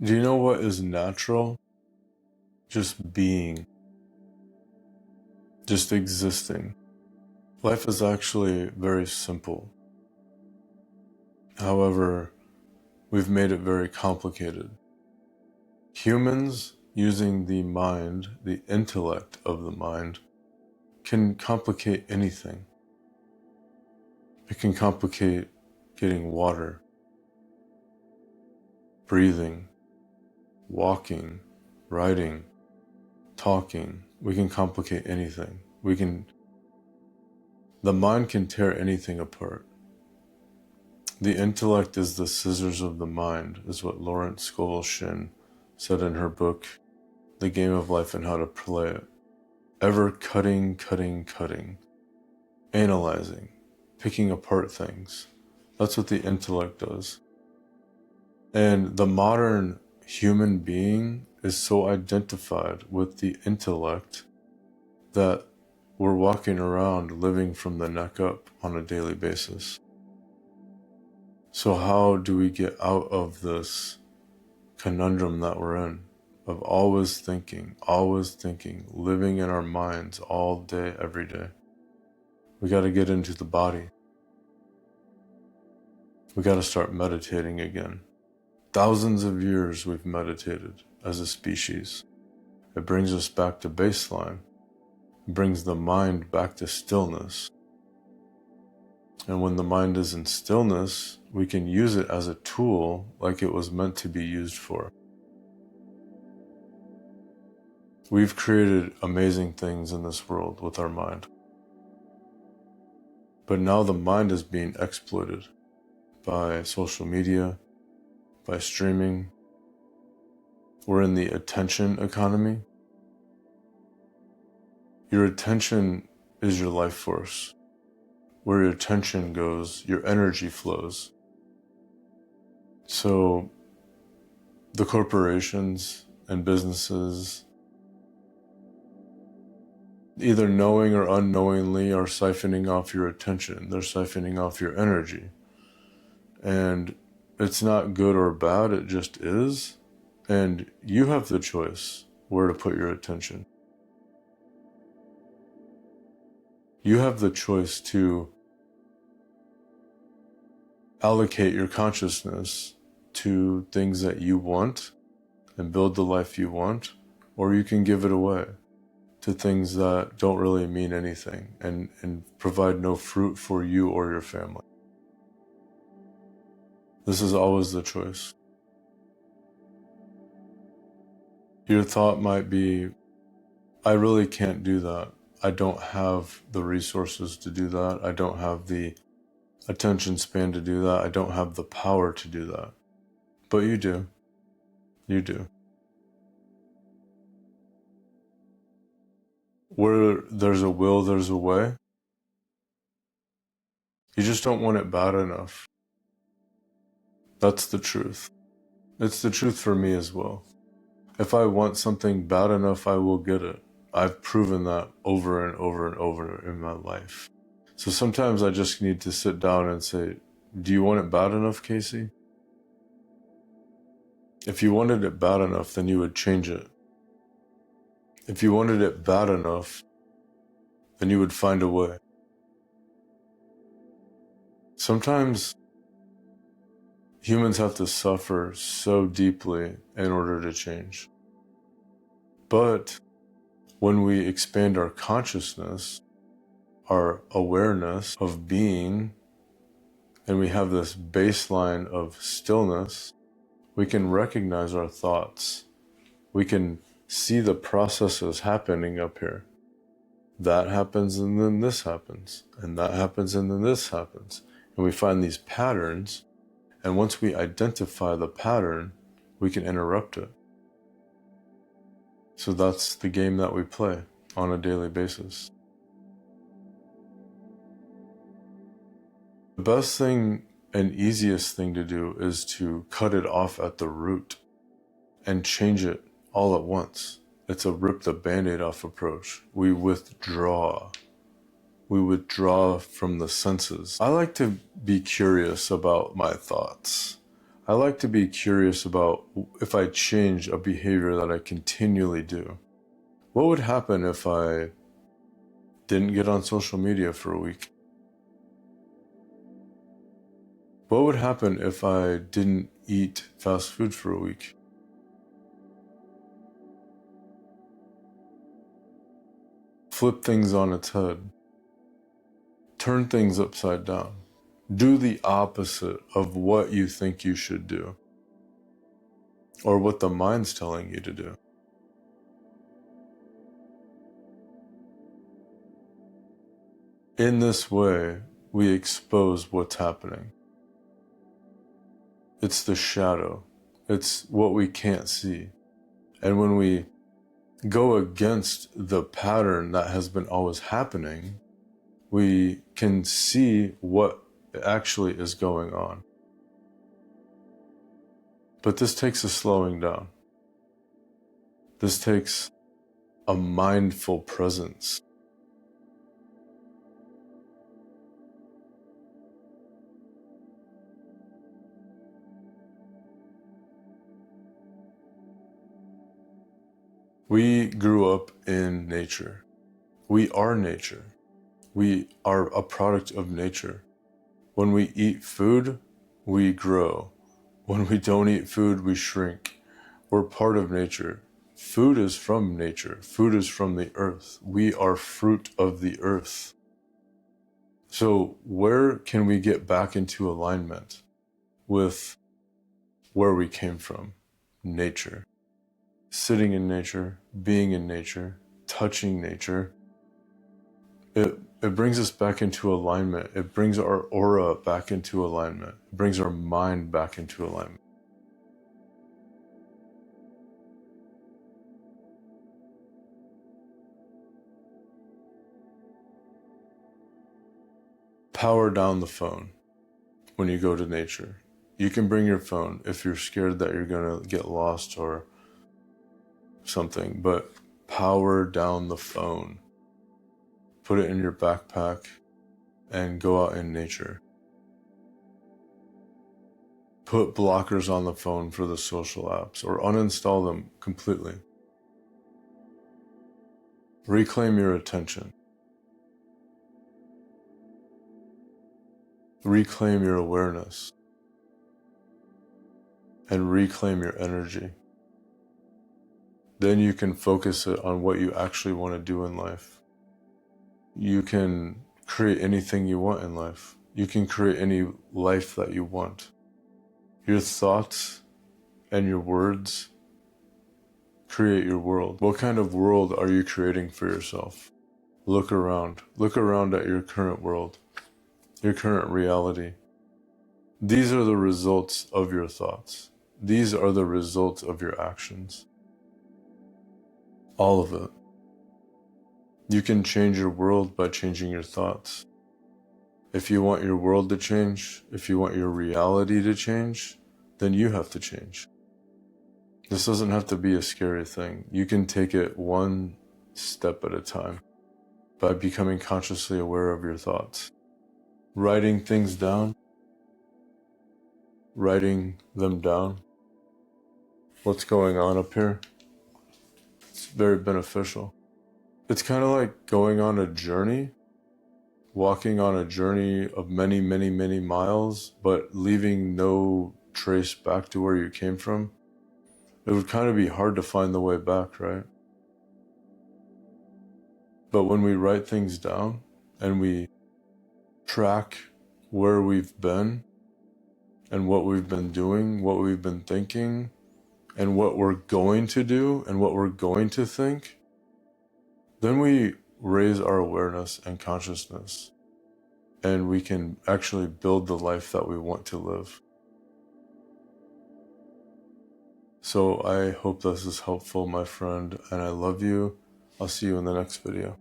Do you know what is natural? Just being, just existing. Life is actually very simple. However, we've made it very complicated. Humans, using the mind, the intellect of the mind, can complicate anything. It can complicate getting water, breathing, walking, writing, talking. We can complicate anything. The mind can tear anything apart. The intellect is the scissors of the mind, is what Lawrence Scovel Shinn said in her book, The Game of Life and How to Play It. Ever cutting, analyzing, picking apart things. That's what the intellect does. And the modern human being is so identified with the intellect that we're walking around living from the neck up on a daily basis. So how do we get out of this conundrum that we're in of always thinking, living in our minds all day, every day? We got to get into the body. We got to start meditating again. Thousands of years we've meditated as a species. It brings us back to baseline. It brings the mind back to stillness. And when the mind is in stillness, we can use it as a tool like it was meant to be used for. We've created amazing things in this world with our mind. But now the mind is being exploited by social media, by streaming. We're in the attention economy. Your attention is your life force. Where your attention goes, your energy flows. So the corporations and businesses, either knowing or unknowingly, are siphoning off your attention. They're siphoning off your energy. And it's not good or bad, it just is. And you have the choice where to put your attention. You have the choice to allocate your consciousness to things that you want and build the life you want, or you can give it away to things that don't really mean anything and provide no fruit for you or your family. This is always the choice. Your thought might be, I really can't do that. I don't have the resources to do that. I don't have the attention span to do that. I don't have the power to do that. But you do. You do. Where there's a will, there's a way. You just don't want it bad enough. That's the truth. It's the truth for me as well. If I want something bad enough, I will get it. I've proven that over and over and over in my life. So sometimes I just need to sit down and say, do you want it bad enough, Casey? If you wanted it bad enough, then you would change it. If you wanted it bad enough, then you would find a way. Sometimes humans have to suffer so deeply in order to change. But when we expand our consciousness, our awareness of being, and we have this baseline of stillness, we can recognize our thoughts. We can see the processes happening up here. That happens and then this happens, and that happens and then this happens. And we find these patterns, and once we identify the pattern, we can interrupt it. So that's the game that we play on a daily basis. The best thing and easiest thing to do is to cut it off at the root and change it all at once. It's a rip the Band-Aid off approach. We withdraw. We withdraw from the senses. I like to be curious about my thoughts. I like to be curious about if I change a behavior that I continually do. What would happen if I didn't get on social media for a week? What would happen if I didn't eat fast food for a week? Flip things on its head. Turn things upside down. Do the opposite of what you think you should do, or what the mind's telling you to do. In this way, we expose what's happening. It's the shadow. It's what we can't see. And when we go against the pattern that has been always happening, we can see what actually is going on. But this takes a slowing down. This takes a mindful presence. We grew up in nature. We are nature. We are a product of nature. When we eat food, we grow. When we don't eat food, we shrink. We're part of nature. Food is from nature. Food is from the earth. We are fruit of the earth. So where can we get back into alignment with where we came from? Nature. Sitting in nature, being in nature, touching nature. It brings us back into alignment. It brings our aura back into alignment. It brings our mind back into alignment. Power down the phone when you go to nature. You can bring your phone if you're scared that you're going to get lost or something, but power down the phone. Put it in your backpack and go out in nature. Put blockers on the phone for the social apps or uninstall them completely. Reclaim your attention. Reclaim your awareness. And reclaim your energy. Then you can focus it on what you actually want to do in life. You can create anything you want in life. You can create any life that you want. Your thoughts and your words create your world. What kind of world are you creating for yourself? Look around. Look around at your current world, your current reality. These are the results of your thoughts. These are the results of your actions. All of it. You can change your world by changing your thoughts. If you want your world to change, if you want your reality to change, then you have to change. This doesn't have to be a scary thing. You can take it one step at a time by becoming consciously aware of your thoughts. Writing things down, writing them down. What's going on up here? It's very beneficial. It's kind of like going on a journey, walking on a journey of many, many, many miles, but leaving no trace back to where you came from. It would kind of be hard to find the way back, right? But when we write things down and we track where we've been and what we've been doing, what we've been thinking, and what we're going to do and what we're going to think, then we raise our awareness and consciousness, and we can actually build the life that we want to live. So I hope this is helpful, my friend, and I love you. I'll see you in the next video.